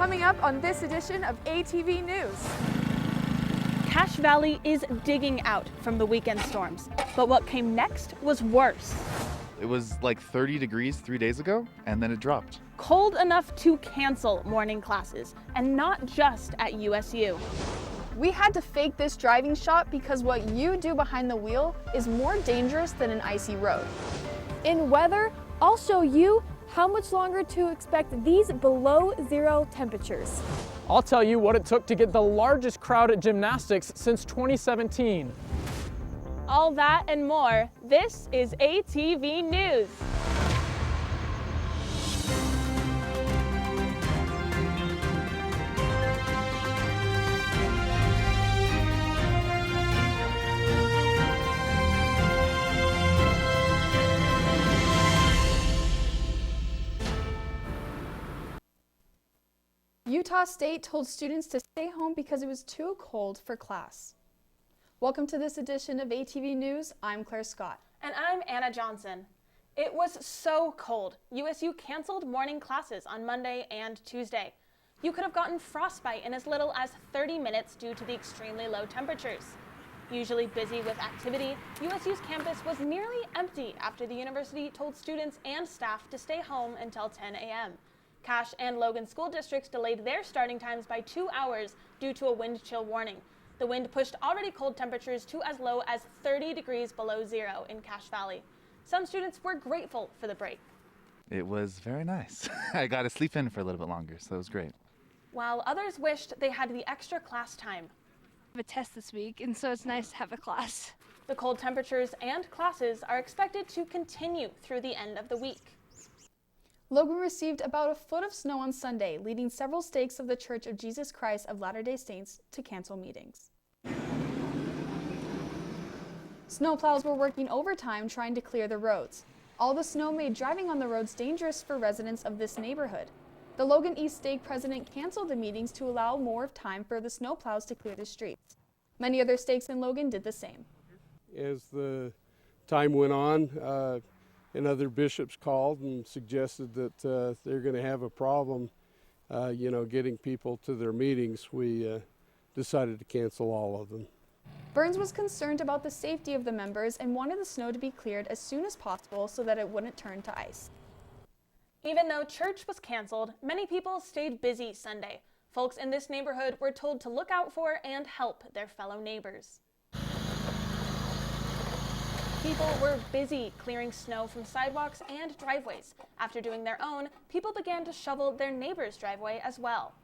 Coming up on this edition of ATV News. Cache Valley is digging out from the weekend storms, but what came next was worse. It was like 30 degrees 3 days ago, and then it dropped. Cold enough to cancel morning classes, and not just at USU. We had to fake this driving shot because what you do behind the wheel is more dangerous than an icy road. In weather, I'll show you how much longer to expect these below zero temperatures. I'll tell you what it took to get the largest crowd at gymnastics since 2017. All that and more, this is ATV News. Utah State told students to stay home because it was too cold for class. Welcome to this edition of ATV News. I'm Claire Scott. And I'm Anna Johnson. It was so cold. USU canceled morning classes on Monday and Tuesday. You could have gotten frostbite in as little as 30 minutes due to the extremely low temperatures. Usually busy with activity, USU's campus was nearly empty after the university told students and staff to stay home until 10 a.m. Cache and Logan school districts delayed their starting times by 2 hours due to a wind chill warning. The wind pushed already cold temperatures to as low as 30 degrees below zero in Cache Valley. Some students were grateful for the break. It was very nice. I got to sleep in for a little bit longer, so it was great. While others wished they had the extra class time. I have a test this week, and so it's nice to have a class. The cold temperatures and classes are expected to continue through the end of the week. Logan received about a foot of snow on Sunday, leading several stakes of the Church of Jesus Christ of Latter-day Saints to cancel meetings. Snowplows were working overtime trying to clear the roads. All the snow made driving on the roads dangerous for residents of this neighborhood. The Logan East Stake president canceled the meetings to allow more time for the snowplows to clear the streets. Many other stakes in Logan did the same. As the time went on, and other bishops called and suggested that they're going to have a problem, getting people to their meetings, we decided to cancel all of them. Burns was concerned about the safety of the members and wanted the snow to be cleared as soon as possible so that it wouldn't turn to ice. Even though church was canceled, many people stayed busy Sunday. Folks in this neighborhood were told to look out for and help their fellow neighbors. People were busy clearing snow from sidewalks and driveways. After doing their own, people began to shovel their neighbor's driveway as well.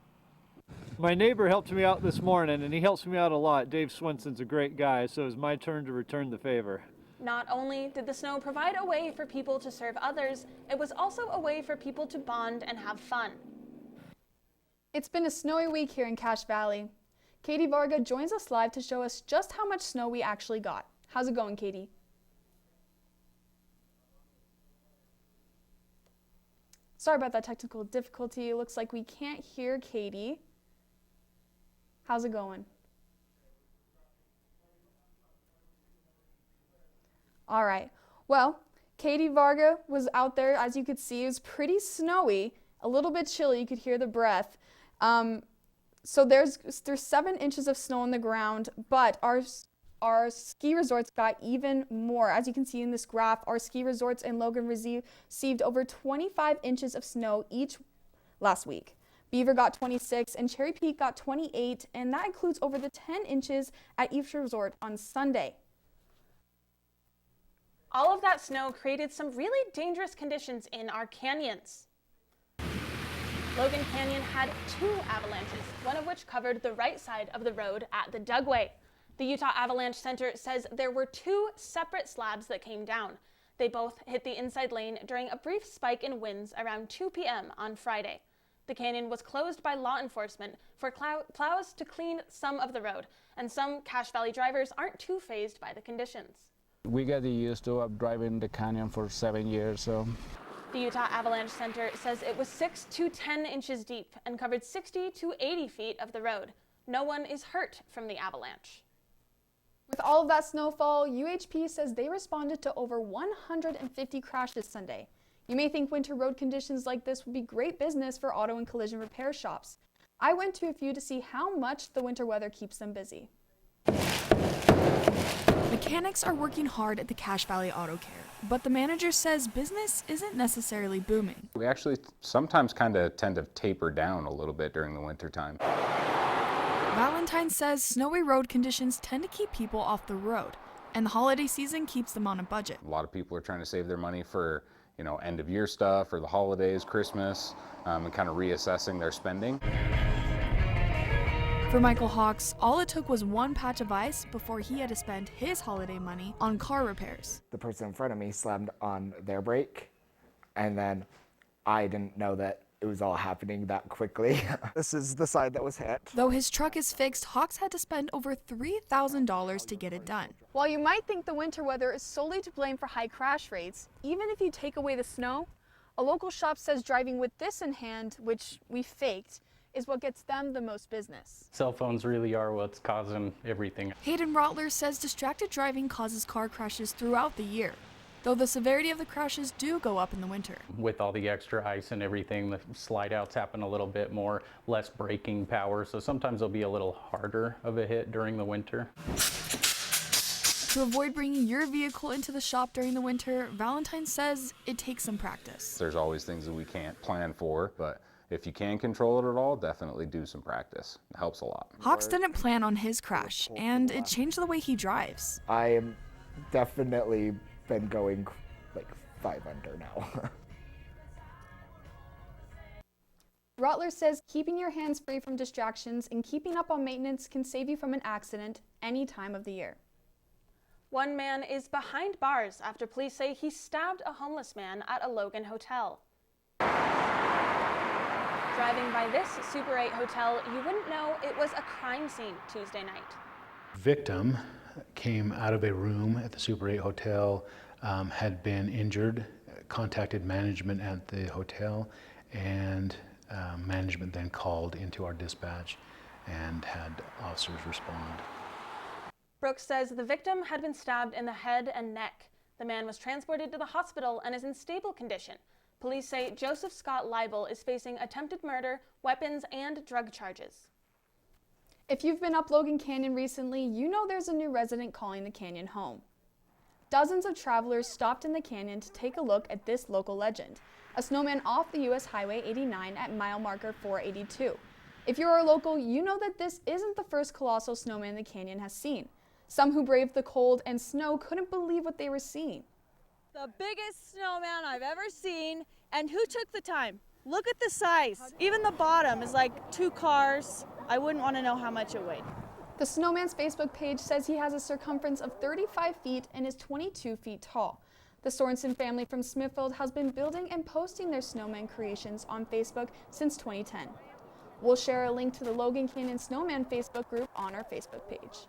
My neighbor helped me out this morning, and he helps me out a lot. Dave Swenson's a great guy, so it's my turn to return the favor. Not only did the snow provide a way for people to serve others, it was also a way for people to bond and have fun. It's been a snowy week here in Cache Valley. Katie Varga joins us live to show us just how much snow we actually got. How's it going, Katie? Sorry about that technical difficulty. It looks like we can't hear Katie. How's it going? All right. Well, Katie Varga was out there. As you could see, it was pretty snowy, a little bit chilly. You could hear the breath. So there's 7 inches of snow on the ground, but our ski resorts got even more. As you can see in this graph, our ski resorts in Logan received over 25 inches of snow each last week. Beaver got 26 and Cherry Peak got 28, and that includes over the 10 inches at each resort on Sunday. All of that snow created some really dangerous conditions in our canyons. Logan Canyon had 2 avalanches, one of which covered the right side of the road at the Dugway. The Utah Avalanche Center says there were 2 separate slabs that came down. They both hit the inside lane during a brief spike in winds around 2 p.m. on Friday. The canyon was closed by law enforcement for plows to clean some of the road, and some Cache Valley drivers aren't too fazed by the conditions. We get used to driving the canyon for 7 years, so. The Utah Avalanche Center says it was 6 to 10 inches deep and covered 60 to 80 feet of the road. No one is hurt from the avalanche. With all of that snowfall, UHP says they responded to over 150 crashes Sunday. You may think winter road conditions like this would be great business for auto and collision repair shops, I went to a few to see how much the winter weather keeps them busy. Mechanics are working hard at the Cache Valley Auto Care, but the manager says business isn't necessarily booming. We actually sometimes kind of tend to taper down a little bit during the winter time. Valentine says snowy road conditions tend to keep people off the road, and the holiday season keeps them on a budget. A lot of people are trying to save their money for, end of year stuff or the holidays, Christmas, and kind of reassessing their spending. For Michael Hawks, all it took was one patch of ice before he had to spend his holiday money on car repairs. The person in front of me slammed on their brake, and then I didn't know that it was all happening that quickly. This is the side that was hit. Though his truck is fixed, Hawks had to spend over $3,000 to get it done. While you might think the winter weather is solely to blame for high crash rates, even if you take away the snow, a local shop says driving with this in hand, which we faked, is what gets them the most business. Cell phones really are what's causing everything. Hayden Rotler says distracted driving causes car crashes throughout the year, though the severity of the crashes do go up in the winter. With all the extra ice and everything, the slide outs happen a little bit more, less braking power, so sometimes it'll be a little harder of a hit during the winter. To avoid bringing your vehicle into the shop during the winter, Valentine says it takes some practice. There's always things that we can't plan for, but if you can control it at all, definitely do some practice. It helps a lot. Hawks didn't plan on his crash, and it changed the way he drives. I am definitely been going like 5 under now. Rotler says keeping your hands free from distractions and keeping up on maintenance can save you from an accident any time of the year. One man is behind bars after police say he stabbed a homeless man at a Logan hotel. Driving by this Super 8 hotel, you wouldn't know it was a crime scene Tuesday night. Victim came out of a room at the Super 8 hotel, had been injured, contacted management at the hotel, and management then called into our dispatch and had officers respond. Brooks says the victim had been stabbed in the head and neck. The man was transported to the hospital and is in stable condition. Police say Joseph Scott Leibel is facing attempted murder, weapons, and drug charges. If you've been up Logan Canyon recently, you know there's a new resident calling the canyon home. Dozens of travelers stopped in the canyon to take a look at this local legend, a snowman off the US Highway 89 at mile marker 482. If you're a local, you know that this isn't the first colossal snowman the canyon has seen. Some who braved the cold and snow couldn't believe what they were seeing. The biggest snowman I've ever seen, and who took the time? Look at the size. Even the bottom is like 2 cars. I wouldn't want to know how much it weighed. The snowman's Facebook page says he has a circumference of 35 feet and is 22 feet tall. The Sorensen family from Smithfield has been building and posting their snowman creations on Facebook since 2010. We'll share a link to the Logan Canyon Snowman Facebook group on our Facebook page.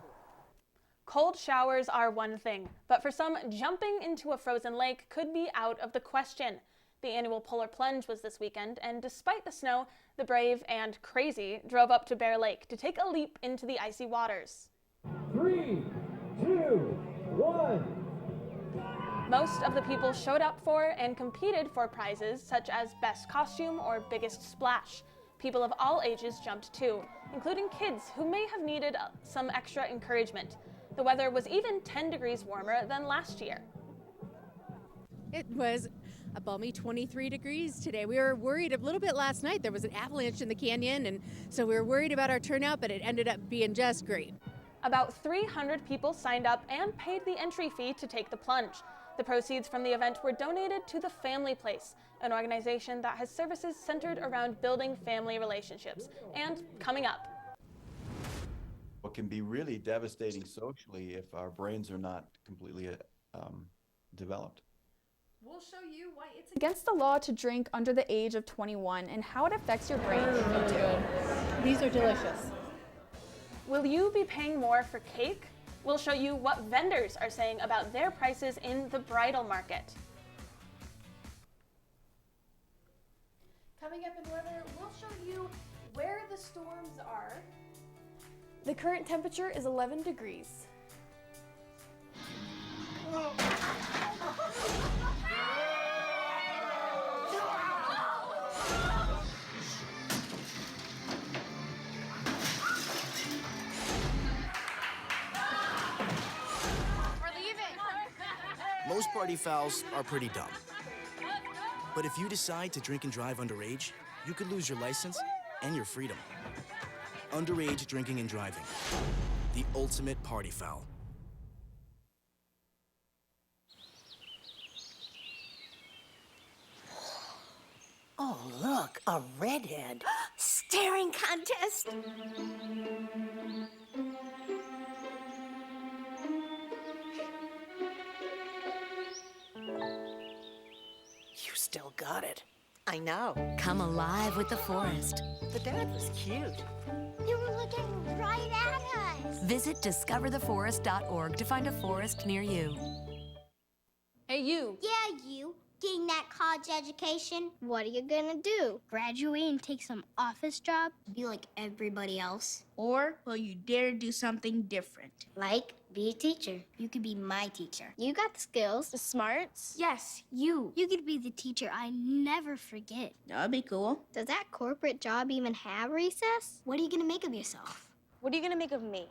Cold showers are one thing, but for some, jumping into a frozen lake could be out of the question. The annual Polar Plunge was this weekend, and despite the snow, the brave and crazy drove up to Bear Lake to take a leap into the icy waters. 3, 2, 1. Most of the people showed up for and competed for prizes such as Best Costume or Biggest Splash. People of all ages jumped too, including kids who may have needed some extra encouragement. The weather was even 10 degrees warmer than last year. It was a balmy 23 degrees today. We were worried a little bit last night. There was an avalanche in the canyon, and so we were worried about our turnout, but it ended up being just great. About 300 people signed up and paid the entry fee to take the plunge. The proceeds from the event were donated to the Family Place, an organization that has services centered around building family relationships. And coming up, what can be really devastating socially if our brains are not completely developed. We'll show you why it's against the law to drink under the age of 21 and how it affects your brain. These are delicious. Will you be paying more for cake? We'll show you what vendors are saying about their prices in the bridal market. Coming up in weather, we'll show you where the storms are. The current temperature is 11 degrees. party fouls are pretty dumb. But if you decide to drink and drive underage, you could lose your license and your freedom. Underage drinking and driving. The ultimate party foul. Oh, look, a redhead. Staring contest. You still got it. I know. Come alive with the forest. The dad was cute. They were looking right at us. Visit discovertheforest.org to find a forest near you. Hey, you. Yeah, you. Getting that college education, what are you gonna do? Graduate and take some office job? Be like everybody else? Or will you dare do something different? Like, be a teacher. You could be my teacher. You got the skills. The smarts? Yes, you. You could be the teacher I never forget. That'd be cool. Does that corporate job even have recess? What are you gonna make of yourself? What are you gonna make of me?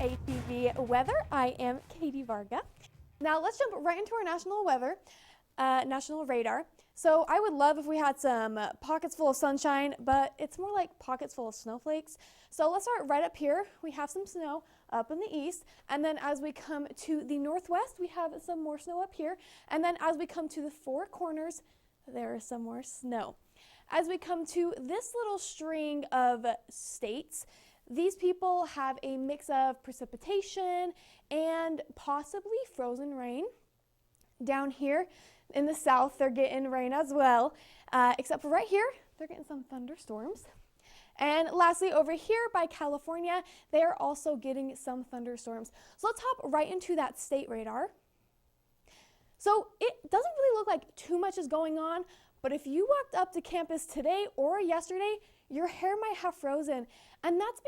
ATV weather. I am Katie Varga. Now let's jump right into our national weather, national radar. So I would love if we had some pockets full of sunshine, but it's more like pockets full of snowflakes. So let's start right up here. We have some snow up in the east, and then as we come to the northwest, we have some more snow up here, and then as we come to the four corners, there is some more snow. As we come to this little string of states, these people have a mix of precipitation and possibly frozen rain. Down here in the south, they're getting rain as well, except for right here, they're getting some thunderstorms. And lastly, over here by California, they are also getting some thunderstorms. So let's hop right into that state radar. So it doesn't really look like too much is going on, but if you walked up to campus today or yesterday, your hair might have frozen. And that's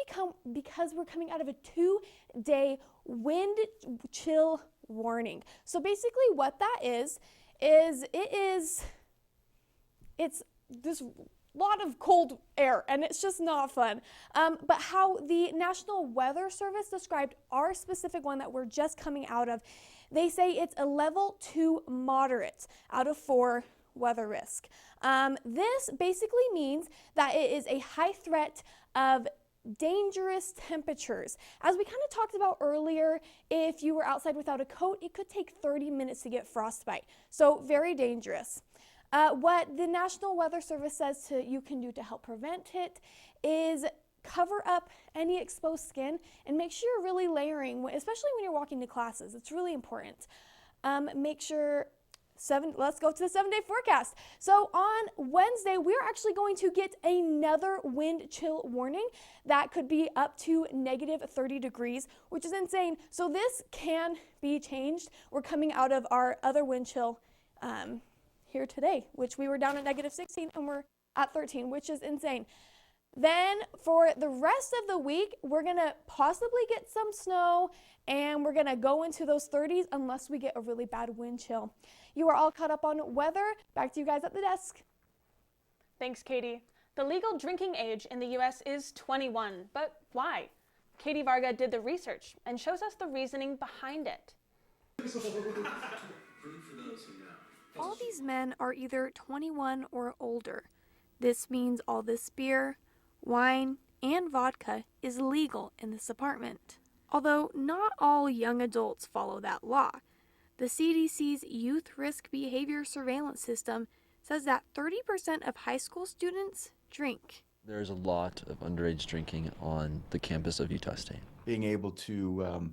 because we're coming out of a 2-day wind chill warning. So basically what that is it's this lot of cold air, and it's just not fun. But how the National Weather Service described our specific one that we're just coming out of, they say it's a level 2 moderate out of 4 weather risk. This basically means that it is a high threat of dangerous temperatures. As we kind of talked about earlier, if you were outside without a coat, it could take 30 minutes to get frostbite. So very dangerous. What the National Weather Service says you can do to help prevent it is cover up any exposed skin and make sure you're really layering, especially when you're walking to classes. It's really important. Make sure let's go to the 7-day forecast. So on Wednesday, we're actually going to get another wind chill warning that could be up to negative 30 degrees, which is insane. So this can be changed. We're coming out of our other wind chill here today, which we were down at negative 16 and we're at 13, which is insane. Then for the rest of the week, we're gonna possibly get some snow and we're gonna go into those 30s unless we get a really bad wind chill. You are all caught up on weather. Back to you guys at the desk. Thanks, Katie. The legal drinking age in the U.S. is 21, but why? Katie Varga did the research and shows us the reasoning behind it. All these men are either 21 or older. This means all this beer, wine, and vodka is legal in this apartment. Although not all young adults follow that law. The CDC's Youth Risk Behavior Surveillance System says that 30% of high school students drink. There's a lot of underage drinking on the campus of Utah State. Being able to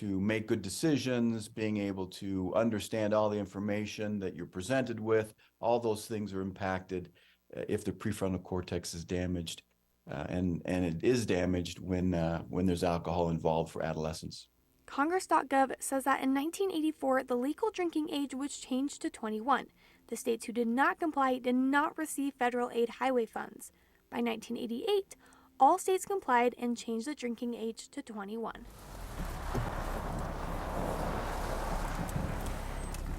make good decisions, being able to understand all the information that you're presented with, all those things are impacted if the prefrontal cortex is damaged, and it is damaged when there's alcohol involved for adolescents. Congress.gov says that in 1984, the legal drinking age was changed to 21. The states who did not comply did not receive federal aid highway funds. By 1988, all states complied and changed the drinking age to 21.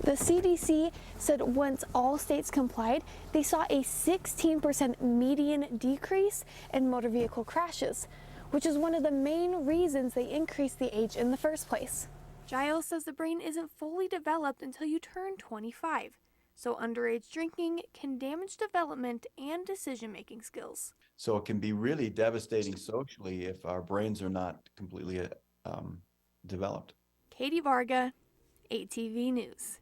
The CDC said once all states complied, they saw a 16% median decrease in motor vehicle crashes, which is one of the main reasons they increased the age in the first place. Giles says the brain isn't fully developed until you turn 25, so underage drinking can damage development and decision-making skills. So it can be really devastating socially if our brains are not completely developed. Katie Varga, ATV News.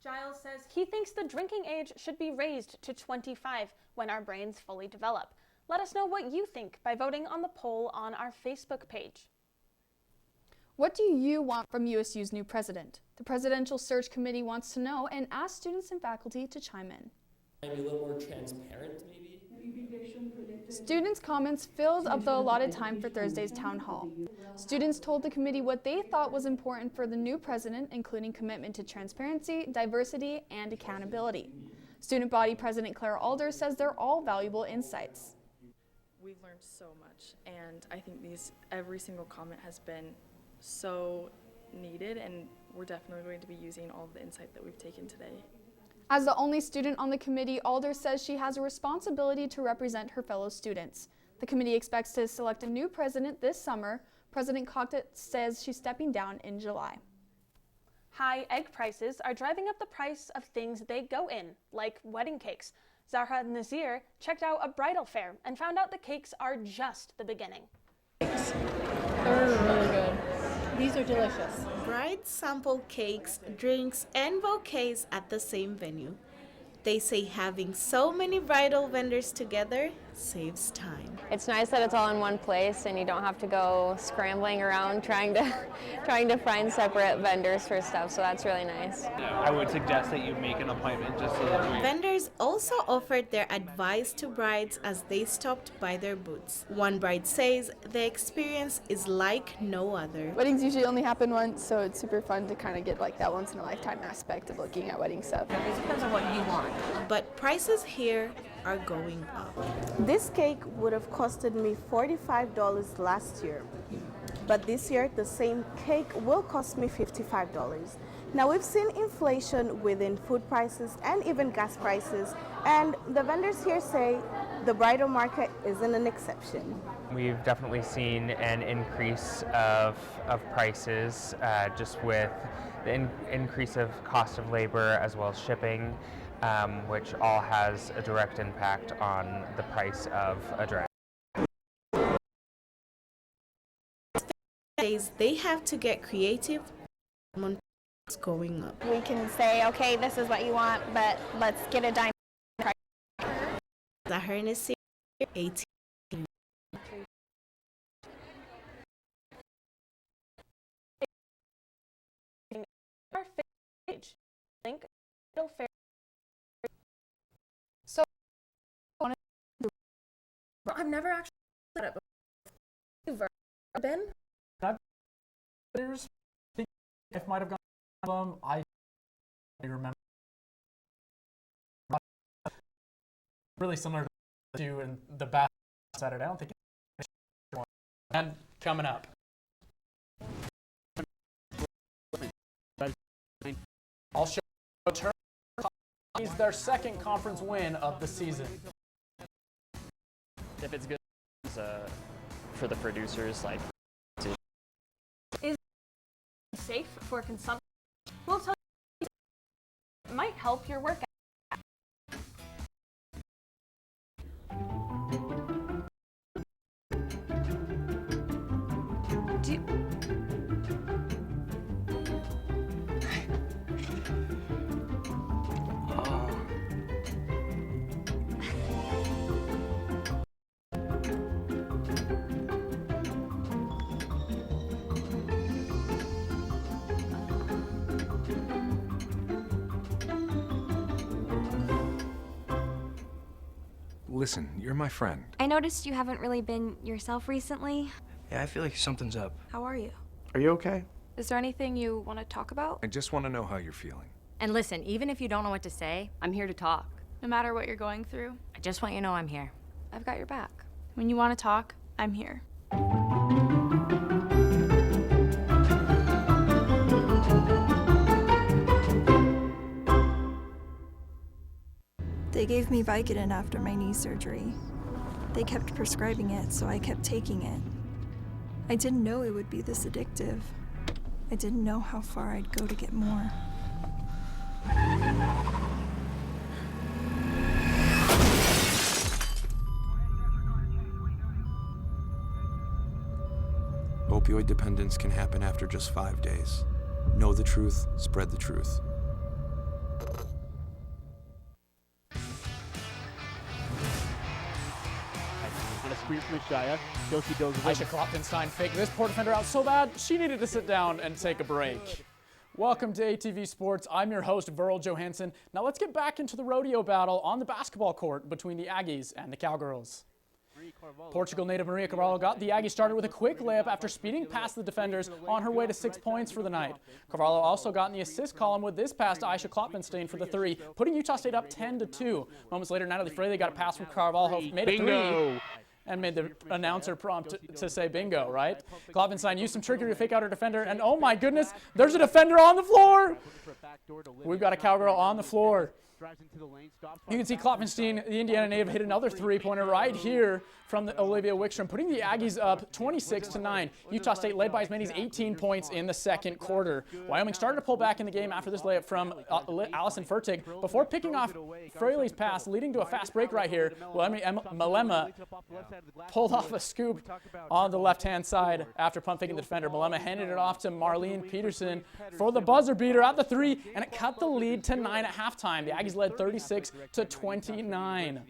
Giles says he thinks the drinking age should be raised to 25 when our brains fully develop. Let us know what you think by voting on the poll on our Facebook page. What do you want from USU's new president? The Presidential Search Committee wants to know and ask students and faculty to chime in. Maybe a little more transparent, maybe? Students' comments filled up the allotted time for Thursday's town hall. Students told the committee what they thought was important for the new president, including commitment to transparency, diversity, and accountability. Student body president Claire Alder says they're all valuable insights. We've learned so much, and I think every single comment has been so needed, and we're definitely going to be using all of the insight that we've taken today. As the only student on the committee, Alder says she has a responsibility to represent her fellow students. The committee expects to select a new president this summer. President Cockett says she's stepping down in July. High egg prices are driving up the price of things they go in, like wedding cakes. Zahra Nazir checked out a bridal fair and found out the cakes are just the beginning. They're really good. These are delicious. Brides sample cakes, drinks, and bouquets at the same venue. They say having so many bridal vendors together saves time. It's nice that it's all in one place and you don't have to go scrambling around trying to find separate vendors for stuff, so that's really nice. I would suggest that you make an appointment just so that Vendors also offered their advice to brides as they stopped by their booths. One bride says the experience is like no other. Weddings usually only happen once, so it's super fun to kind of get like that once in a lifetime aspect of looking at wedding stuff. It depends on what you want. But prices here are going up. This cake would have costed me $45 last year, but this year the same cake will cost me $55. Now we've seen inflation within food prices and even gas prices, and the vendors here say the bridal market isn't an exception. We've definitely seen an increase of prices just with the increase of cost of labor as well as shipping, which all has a direct impact on the price of a dress. They have to get creative on what's going up. We can say, okay, this is what you want, but let's get a dime price. Zahra Nazir, 18. Our page link fair. So I've never actually said it before. You've been? If might have gone I remember really similar to in the bath Saturday. I don't think and coming up. I'll show turn their second conference win of the season. If it's good for the producers, like Is safe for consumption? We'll tell you it might help your workout. Listen, you're my friend. I noticed you haven't really been yourself recently. Yeah, I feel like something's up. How are you? Are you okay? Is there anything you want to talk about? I just want to know how you're feeling. And listen, even if you don't know what to say, I'm here to talk. No matter what you're going through, I just want you to know I'm here. I've got your back. When you want to talk, I'm here. gave me Vicodin after my knee surgery. They kept prescribing it, so I kept taking it. I didn't know it would be this addictive. I didn't know how far I'd go to get more. Opioid dependence can happen after just 5 days. Know the truth, spread the truth. On a screen from Ishaya, Josie goes Aisha Klopfenstein faked this poor defender out so bad, she needed to sit down and take a break. Welcome to ATV Sports. I'm your host, Verl Johansson. Now let's get back into the rodeo battle on the basketball court between the Aggies and the Cowgirls. Portugal native Maria Carvalho got the Aggies started with a quick layup after speeding past the defenders on her way to 6 points for the night. Carvalho also got in the assist column with this pass to Aisha Klopfenstein for the three, putting Utah State up 10-2. Moments later, Natalie Fraley got a pass from Carvalho, made a three, and made the announcer prompt to say bingo, right? Klopfenstein used some trickery to fake out her defender, and oh my goodness, there's a defender on the floor! We've got a Cowgirl on the floor. You can see Klopfenstein, the Indiana native, hit another three-pointer right here from Olivia Wickstrom, putting the Aggies up 26-9. Utah State led by as many as 18 points in the second quarter. Wyoming started to pull back in the game after this layup from Allison Fertig before picking off Fraley's pass, leading to a fast break right here. Malema pulled off a scoop on the left-hand side after pump faking the defender. Malema handed it off to Marlene Peterson for the buzzer beater at the three, and it cut the lead to 9 at halftime. The Aggies led 36-29.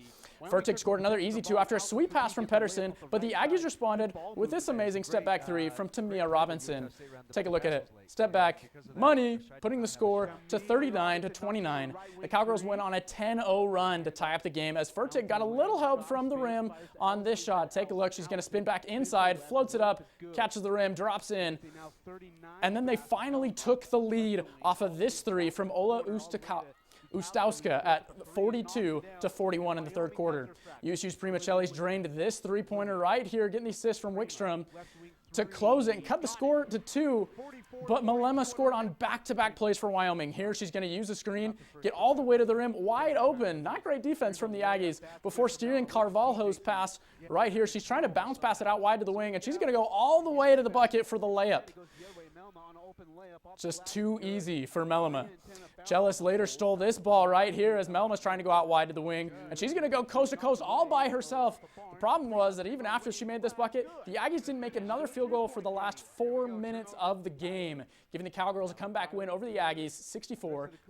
Fertig scored another easy two after a sweet pass from Pedersen, but the Aggies responded with this amazing step-back three from Tamia Robinson. Take a look at it. Step back, money, putting the score to 39-29. The Cowgirls went on a 10-0 run to tie up the game as Fertig got a little help from the rim on this shot. Take a look. She's going to spin back inside, floats it up, catches the rim, drops in, and then they finally took the lead off of this three from Ola Ustowska at 42-41 in the third quarter. USU's Prima Cellis drained this three-pointer right here, getting the assist from Wickstrom to close it and cut the score to 2. But Malema scored on back-to-back plays for Wyoming. Here she's going to use the screen, get all the way to the rim, wide open. Not great defense from the Aggies before steering Carvalho's pass right here. She's trying to bounce pass it out wide to the wing, and she's going to go all the way to the bucket for the layup. Just too easy for Melema. Giles later stole this ball right here as Melema's trying to go out wide to the wing, and she's going to go coast to coast all by herself. The problem was that even after she made this bucket, the Aggies didn't make another field goal for the last 4 minutes of the game, giving the Cowgirls a comeback win over the Aggies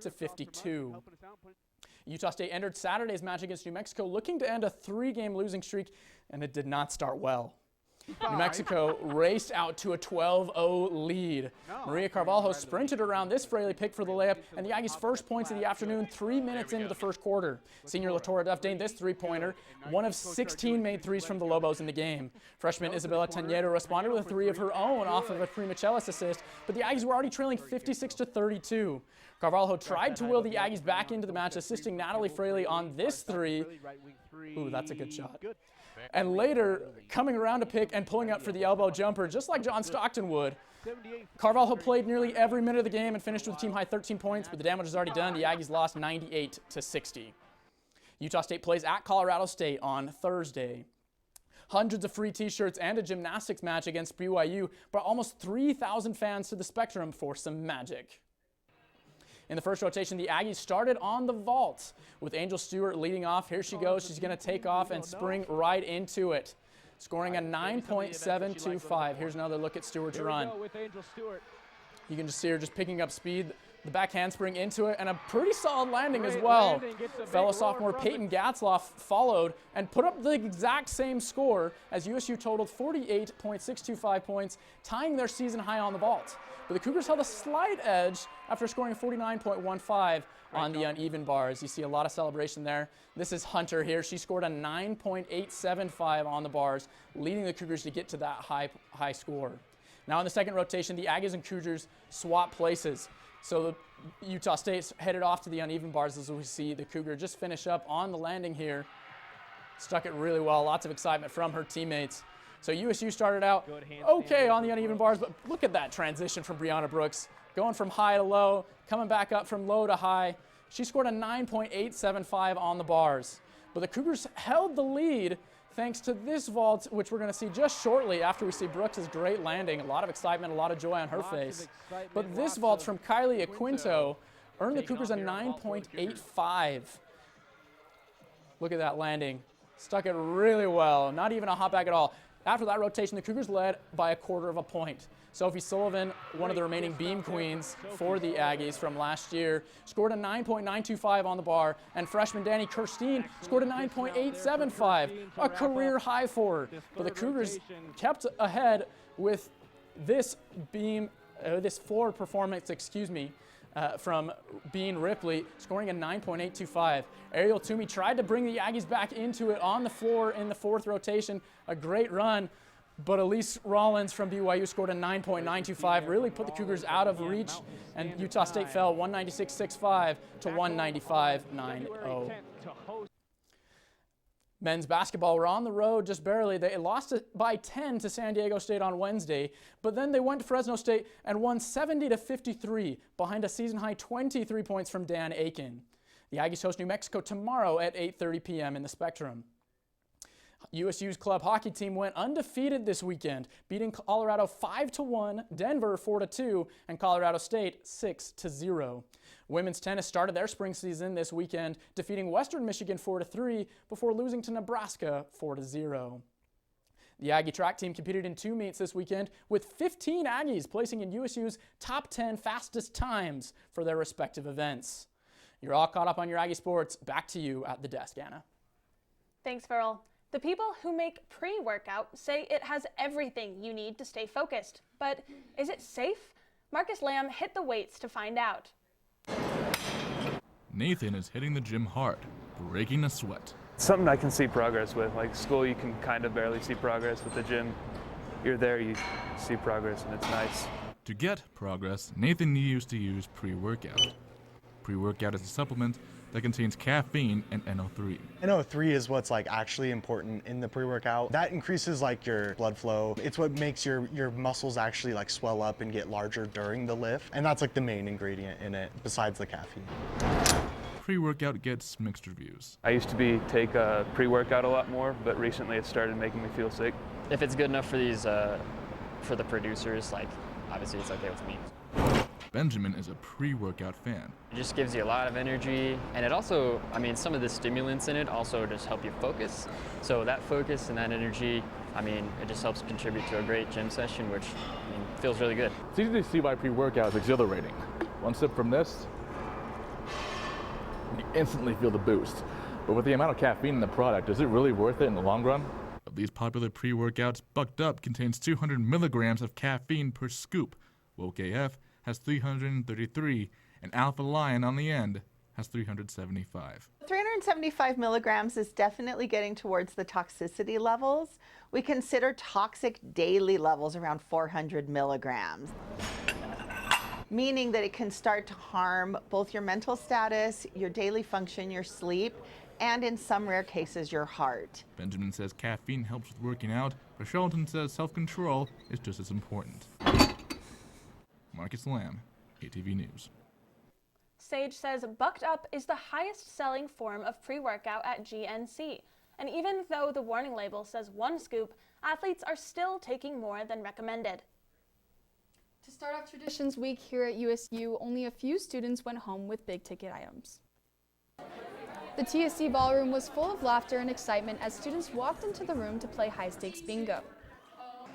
64-52. Utah State entered Saturday's match against New Mexico looking to end a 3-game losing streak, and it did not start well. New Mexico raced out to a 12-0 lead. Maria Carvalho sprinted around this Fraley pick for the layup, and the Aggies' first points of the afternoon 3 minutes into the first quarter. Senior Latora Duff gained this three-pointer, one of 16 made threes from the Lobos in the game. Freshman Isabella Tanero responded with a three of her own off of a Prima Cellis assist, but the Aggies were already trailing 56-32. Carvalho tried to will the Aggies back into the match, assisting Natalie Fraley on this three. Ooh, that's a good shot. And later, coming around to pick and pulling up for the elbow jumper, just like John Stockton would. Carvalho played nearly every minute of the game and finished with a team-high 13 points, but the damage is already done. The Aggies lost 98-60. Utah State plays at Colorado State on Thursday. Hundreds of free t-shirts and a gymnastics match against BYU brought almost 3,000 fans to the Spectrum for some magic. In the first rotation, the Aggies started on the vault with Angel Stewart leading off. Here she goes. She's going to take off and spring right into it, scoring a 9.725. Here's another look at Stewart's run. You can just see her just picking up speed. The back handspring into it, and a pretty solid landing as well. Fellow sophomore Peyton Gatzloff followed and put up the exact same score as USU totaled 48.625 points, tying their season high on the vault. But the Cougars held a slight edge after scoring 49.15 on the uneven bars. You see a lot of celebration there. This is Hunter here. She scored a 9.875 on the bars, leading the Cougars to get to that high score. Now in the second rotation, the Aggies and Cougars swap places. So Utah State's headed off to the uneven bars as we see the Cougar just finish up on the landing here. Stuck it really well. Lots of excitement from her teammates. So USU started out okay on the uneven bars, but look at that transition from Brianna Brooks. Going from high to low, coming back up from low to high. She scored a 9.875 on the bars. But the Cougars held the lead thanks to this vault, which we're going to see just shortly after we see Brooks' great landing. A lot of excitement, a lot of joy on her face. But this vault from Kylie Aquinto earned the Cougars a 9.85. Look at that landing. Stuck it really well. Not even a hop back at all. After that rotation, the Cougars led by 1/4 point. Sophie Sullivan, one of the remaining beam queens for the Aggies from last year, scored a 9.925 on the bar, and freshman Danny Kirstein scored a 9.875, a career high for her. But the Cougars kept ahead with this floor performance, from Bean Ripley, scoring a 9.825. Ariel Toomey tried to bring the Aggies back into it on the floor in the 4th rotation. A great run, but Elise Rollins from BYU scored a 9.925, really put the Cougars out of reach, and Utah State fell 196.65 to 195.90. Men's basketball were on the road just barely. They lost by 10 to San Diego State on Wednesday, but then they went to Fresno State and won 70-53 behind a season-high 23 points from Dan Aiken. The Aggies host New Mexico tomorrow at 8:30 p.m. in the Spectrum. USU's club hockey team went undefeated this weekend, beating Colorado 5-1, Denver 4-2, and Colorado State 6-0. Women's tennis started their spring season this weekend, defeating Western Michigan 4-3 before losing to Nebraska 4-0. The Aggie track team competed in 2 meets this weekend, with 15 Aggies placing in USU's top 10 fastest times for their respective events. You're all caught up on your Aggie sports. Back to you at the desk, Anna. Thanks, Farrell. The people who make pre-workout say it has everything you need to stay focused. But is it safe? Marcus Lamb hit the weights to find out. Nathan is hitting the gym hard, breaking a sweat. Something I can see progress with. Like school, you can kind of barely see progress. With the gym, you're there, you see progress, and it's nice. To get progress, Nathan used to use pre-workout. Pre-workout is a supplement that contains caffeine and NO3. NO3 is what's actually important in the pre-workout. That increases your blood flow. It's what makes your muscles actually swell up and get larger during the lift. And that's the main ingredient in it besides the caffeine. Pre-workout gets mixed reviews. I used to take pre-workout a lot more, but recently it started making me feel sick. If it's good enough for these, for the producers, obviously it's okay with me. Benjamin is a pre-workout fan. It just gives you a lot of energy, and it also, some of the stimulants in it also just help you focus. So that focus and that energy, it just helps contribute to a great gym session, which feels really good. It's easy to see why pre-workout is exhilarating. One sip from this, you instantly feel the boost. But with the amount of caffeine in the product, is it really worth it in the long run? Of these popular pre-workouts, Bucked Up contains 200 milligrams of caffeine per scoop. Woke AF has 333, and Alpha Lion on the end has 375. 375 milligrams is definitely getting towards the toxicity levels. We consider toxic daily levels around 400 milligrams, meaning that it can start to harm both your mental status, your daily function, your sleep, and in some rare cases, your heart. Benjamin says caffeine helps with working out, but Charlton says self-control is just as important. Marcus Lamb, ATV News. Sage says Bucked Up is the highest selling form of pre-workout at GNC. And even though the warning label says 1 scoop, athletes are still taking more than recommended. To start off Traditions Week here at USU, only a few students went home with big ticket items. The TSC ballroom was full of laughter and excitement as students walked into the room to play high-stakes bingo.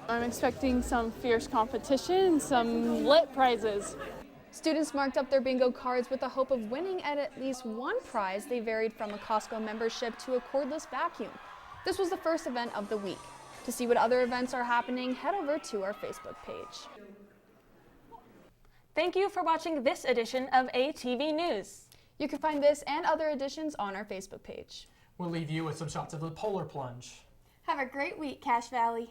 I'm expecting some fierce competition and some lit prizes. Students marked up their bingo cards with the hope of winning at least one prize. They varied from a Costco membership to a cordless vacuum. This was the first event of the week. To see what other events are happening, head over to our Facebook page. Thank you for watching this edition of ATV News. You can find this and other editions on our Facebook page. We'll leave you with some shots of the polar plunge. Have a great week, Cache Valley.